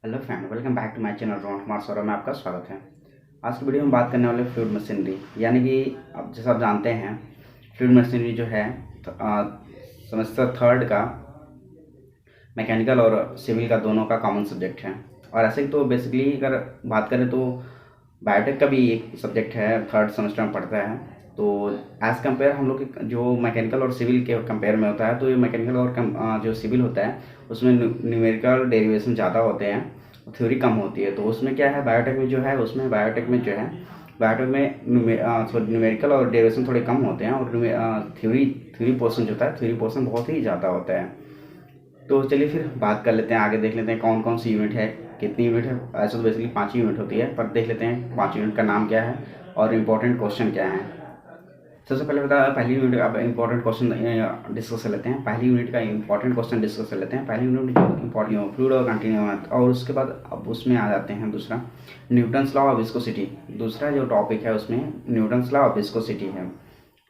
Hello friend, welcome back to my channel Rohan Kumar Saurabh में आपका स्वागत है। आज की वीडियो में बात करने वाले फ्लूइड मशीनरी, यानी कि अब जैसा आप जानते हैं फ्लूइड मशीनरी जो है सेमेस्टर थर्ड का मैकेनिकल और सिविल का दोनों का कॉमन सब्जेक्ट है। और ऐसे तो बेसिकली अगर बात करें तो बायोटेक का भी एक सब्जेक्ट है, थर्ड सेमेस्टर में पढ़ता है। तो एज़ कम्पेयर हम लोग के जो मैकेनिकल और सिविल के कंपेयर में होता है, तो ये मैकेनिकल और जो सिविल होता है उसमें न्यूमेरिकल डेरिवेशन ज़्यादा होते हैं, थ्योरी कम होती है। तो उसमें क्या है, बायोटेक में जो है उसमें बायोटेक में जो है बायोटेक में न्यूमेरिकल और डेरिवेशन थोड़े कम होते हैं, और थ्योरी थ्योरी पोर्शन जो होता है, थ्योरी पोर्शन बहुत ही ज़्यादा होता है। तो चलिए फिर बात कर लेते हैं, आगे देख लेते हैं कौन कौन सी यूनिट है, कितनी यूनिट है। ऐसे तो बेसिकली 5 यूनिट होती है, पर देख लेते हैं 5 यूनिट का नाम क्या है और इम्पोर्टेंट क्वेश्चन क्या है। सबसे पहले बता, पहली यूनिट अब इंपॉर्टेंट क्वेश्चन डिस्कस कर लेते हैं। पहली यूनिट का इंपॉर्टेंट क्वेश्चन डिस्कस कर लेते हैं। पहली यूनिट जो इंपॉर्टेंट फ्लूइड और कंटिन्यू है, और उसके बाद अब उसमें आ जाते हैं दूसरा न्यूटन्स लॉ ऑफ विस्कोसिटी। दूसरा जो टॉपिक है उसमें न्यूटन्स लॉ ऑफ विस्कोसिटी है,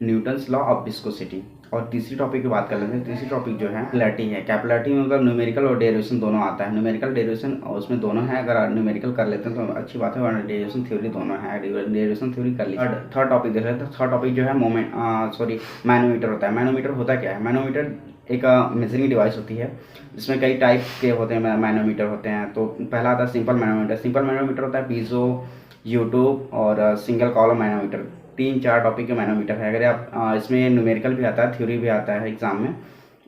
न्यूटन्स लॉ ऑफ विस्कोसिटी। और तीसरी टॉपिक की बात कर लेते हैं। तीसरी टॉपिक जो है कैपिलरिटी है। कैपिलरिटी में मतलब न्यूमेरिकल और डेरिवेशन दोनों आता है। न्यूमेरिकल डेरिवेशन उसमें दोनों है, अगर न्यूमेरिकल कर लेते हैं तो अच्छी बात है, और डेरिवेशन थ्योरी दोनों है, डेरिवेशन थ्योरी कर ली। थर्ड टॉपिक देख लेते हैं। थर्ड टॉपिक जो है मैनोमीटर होता है। मैनोमीटर होता क्या है? मैनोमीटर एक मेजरिंग डिवाइस होती है, जिसमें कई टाइप के होते हैं मैनोमीटर होते हैं। तो पहला आता है सिंपल मैनोमीटर। सिंपल मैनोमीटर होता है पीजो, यूट्यूब और सिंगल कॉलम मैनोमीटर। 3-4 टॉपिक के मैनोमीटर है। अगर आप इसमें न्यूमेरिकल भी आता है, थ्योरी भी आता है एग्जाम में,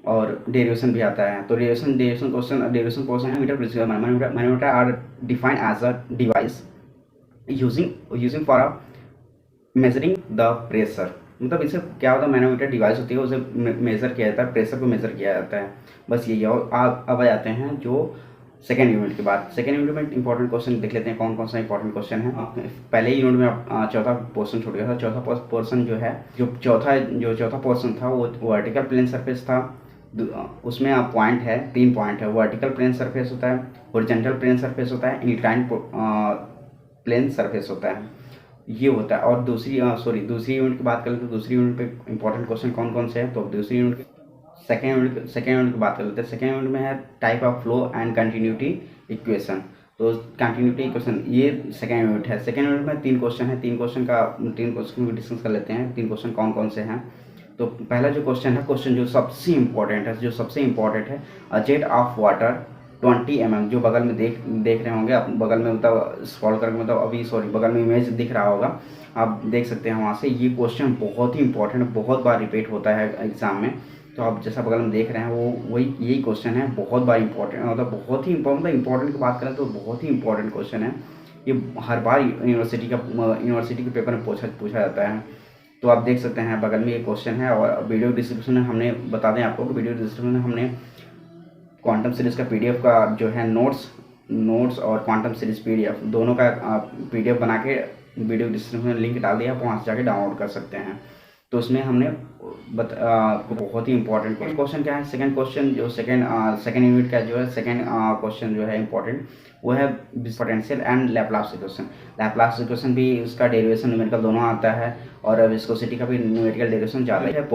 और डेरिवेशन भी आता है। तो derivation question manometer are defined as a device using for a measuring the pressure. मतलब इससे क्या होता है, मैनोमीटर डिवाइस होती है, उसे मेज़र किया जाता है, प्रेशर को मेज़र किया जाता है, बस यही है। और आप अब आ जाते हैं जो सेकेंड यूनिट के बाद। सेकेंड यूनिट में इंपॉर्टेंट क्वेश्चन देख लेते हैं कौन कौन सा इंपॉर्टेंट क्वेश्चन है। पहले ही यूनिट में आप चौथा पोर्शन छूट गया था। चौथा पोर्शन जो है, जो चौथा पोर्शन था वो वर्टिकल प्लेन सरफेस था। उसमें आप पॉइंट है, 3 पॉइंट है। वर्टिकल प्लेन सरफेस होता है, हॉरिजॉन्टल प्लेन सरफेस होता है, इंक्लाइंड प्लेन सरफेस होता है, ये होता है। और दूसरी यूनिट की बात करें तो दूसरी यूनिट पे इंपॉर्टेंट क्वेश्चन कौन कौन से हैं। तो दूसरी यूनिट सेकेंड यूनिट की बात कर लेते हैं। सेकेंड यूनिट में है type of flow and continuity equation. तो कंटिन्यूटी इक्वेशन ये सेकेंड यूनिट है। सेकेंड यूनिट में 3 क्वेश्चन है। 3 क्वेश्चन को डिस्कस कर लेते हैं। 3 क्वेश्चन कौन कौन से हैं। तो पहला जो क्वेश्चन जो सबसे इम्पोर्टेंट है, a jet of water 20 mm, जो बगल में देख रहे होंगे आप, बगल में मतलब स्क्रॉल करके, मतलब अभी बगल में इमेज दिख रहा होगा, आप देख सकते हैं वहाँ से। ये क्वेश्चन बहुत ही इंपॉर्टेंट, बहुत बार रिपीट होता है एग्जाम में। तो आप जैसा बगल में देख रहे हैं वो यही क्वेश्चन है, बहुत बार इंपॉर्टेंट, मतलब बहुत ही इंपॉर्टेंट की बात करें तो बहुत ही इंपॉर्टेंट क्वेश्चन है ये। हर बार यूनिवर्सिटी के पेपर में पूछा जाता है। तो आप देख सकते हैं बगल में ये क्वेश्चन है। और वीडियो डिस्क्रिप्शन में हमने बता दें आपको कि वीडियो डिस्क्रिप्शन में हमने क्वांटम सीरीज का पीडीएफ का जो है नोट्स और क्वांटम सीरीज पीडीएफ दोनों का पीडीएफ बना के वीडियो डिस्क्रिप्शन में लिंक डाल दिया, आप वहाँ से जाके डाउनलोड कर सकते हैं। तो उसमें हमने बहुत ही इंपॉर्टेंट क्वेश्चन क्या है। सेकंड क्वेश्चन जो सेकंड यूनिट का जो है, सेकंड क्वेश्चन जो है इंपॉर्टेंट, वो है potential and Laplace equation. Laplace equation भी उसका डेरिवेशन न्यूमेरिकल दोनों आता है, और विस्कोसिटी का भी न्यूमेरिकल डेरिवेशन ज़्यादा है।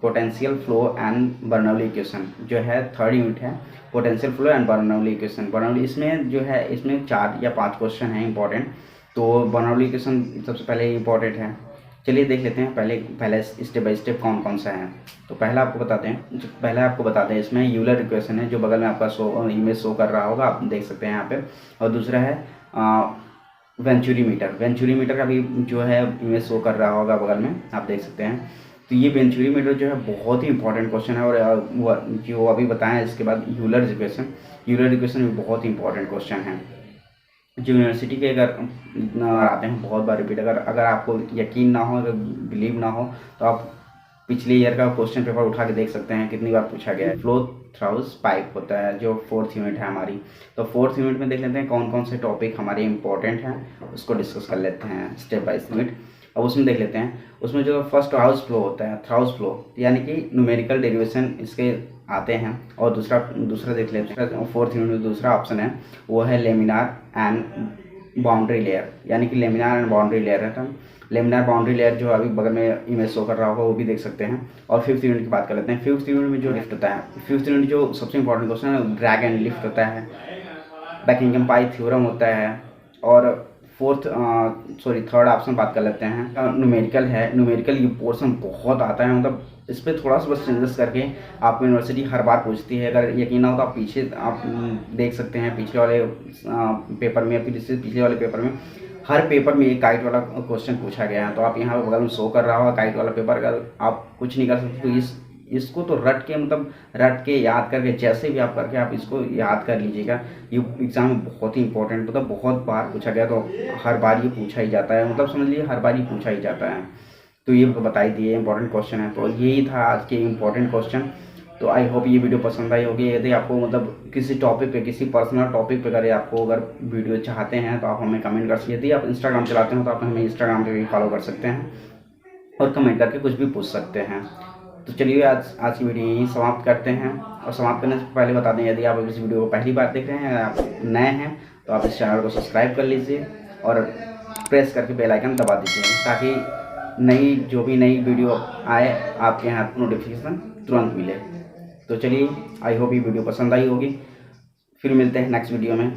Potential flow and Bernoulli equation जो है थर्ड यूनिट है, potential flow and Bernoulli equation. Bernoulli इसमें जो है, इसमें 4 या 5 क्वेश्चन हैं इंपॉर्टेंट। तो बर्नौली इक्वेशन सबसे पहले इंपॉर्टेंट है। चलिए देख लेते हैं पहले स्टेप बाय स्टेप कौन कौन सा है। तो पहला आपको बताते हैं इसमें यूलर इक्वेशन है, जो बगल में आपका इमेज शो कर रहा होगा, आप देख सकते हैं यहाँ पे। और दूसरा है वेंचुरी मीटर का भी जो है इमेज शो कर रहा होगा बगल में, आप देख सकते हैं। तो ये वेंचुरी मीटर जो है बहुत ही इंपॉर्टेंट क्वेश्चन है। और जो अभी बताएं इसके बाद यूलर इक्वेशन भी बहुत ही इंपॉर्टेंट क्वेश्चन है, जो यूनिवर्सिटी के अगर आते हैं बहुत बार रिपीट। अगर आपको यकीन ना हो, अगर बिलीव ना हो, तो आप पिछले ईयर का क्वेश्चन पेपर उठा के देख सकते हैं कितनी बार पूछा गया है। फ्लो थ्राउस पाइप होता है, जो 4th यूनिट है हमारी। तो 4th यूनिट में देख लेते हैं कौन कौन से टॉपिक हमारे इंपॉर्टेंट हैं, उसको डिस्कस कर लेते हैं स्टेप बाय स्टेप। अब उसमें देख लेते हैं, उसमें जो फर्स्ट हाउस फ्लो होता है, थ्राउस फ्लो, यानी कि न्यूमेरिकल डेरिवेशन इसके आते हैं। और दूसरा देख लेते हैं, 4th यूनिट में दूसरा ऑप्शन है, वो है लेमिनार एंड बाउंड्री लेयर, यानी कि लेमिनार एंड बाउंड्री लेयर है। लेमिनार बाउंड्री लेयर जो अभी बगल में इमेज शो कर रहा होगा, वो भी देख सकते हैं। और 5th यूनिट की बात कर लेते हैं। 5th यूनिट में जो लिफ्ट होता है, 5th यूनिट जो सबसे इंपॉर्टेंट क्वेश्चन है, ड्रैग एंड लिफ्ट होता है। बकिंघम पाई थ्योरम होता है। और थर्ड ऑप्शन बात कर लेते हैं, न्यूमेरिकल है। न्यूमेरिकल ये पोर्शन बहुत आता है, मतलब इस पर थोड़ा सा बस चेंजेस करके आपको यूनिवर्सिटी हर बार पूछती है। अगर यकीन ना हो तो आप पीछे आप देख सकते हैं, पिछले वाले पेपर में, फिर इससे पिछले वाले पेपर में, हर पेपर में एक काइट वाला क्वेश्चन पूछा गया है। तो आप यहाँ पे बगल में शो कर रहा होगा काइट वाला पेपर। अगर आप कुछ नहीं कर सकते तो इसको तो रट के, मतलब रट के याद करके, जैसे भी आप करके आप इसको याद कर लीजिएगा। ये एग्ज़ाम में बहुत ही इंपॉर्टेंट, मतलब बहुत बार पूछा गया, तो हर बार ये पूछा ही जाता है, मतलब समझ लीजिए हर बार ये पूछा ही जाता है। तो ये बता ही दिए इंपॉर्टेंट क्वेश्चन है। तो यही था आज के इंपॉर्टेंट क्वेश्चन। तो आई होप ये वीडियो पसंद आई होगी। यदि आपको मतलब किसी टॉपिक पे, किसी पर्सनल टॉपिक पे अगर वीडियो चाहते हैं तो आप हमें कमेंट कर सकते हैं। यदि आप इंस्टाग्राम चलाते हो तो आप हमें इंस्टाग्राम पे भी फॉलो कर सकते हैं और कमेंट करके कुछ भी पूछ सकते हैं। तो चलिए आज की वीडियो यहीं समाप्त करते हैं। और समाप्त करने से पहले बता दें, यदि आप इस वीडियो को पहली बार देख रहे हैं या आप नए हैं तो आप इस चैनल को सब्सक्राइब कर लीजिए और प्रेस करके बेल आइकन दबा दीजिए, ताकि जो भी नई वीडियो आए आपके यहाँ नोटिफिकेशन तुरंत मिले। तो चलिए, आई होप ये वीडियो पसंद आई होगी। फिर मिलते हैं नेक्स्ट वीडियो में।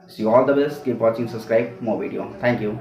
See all the best, keep watching, subscribe more video. Thank you.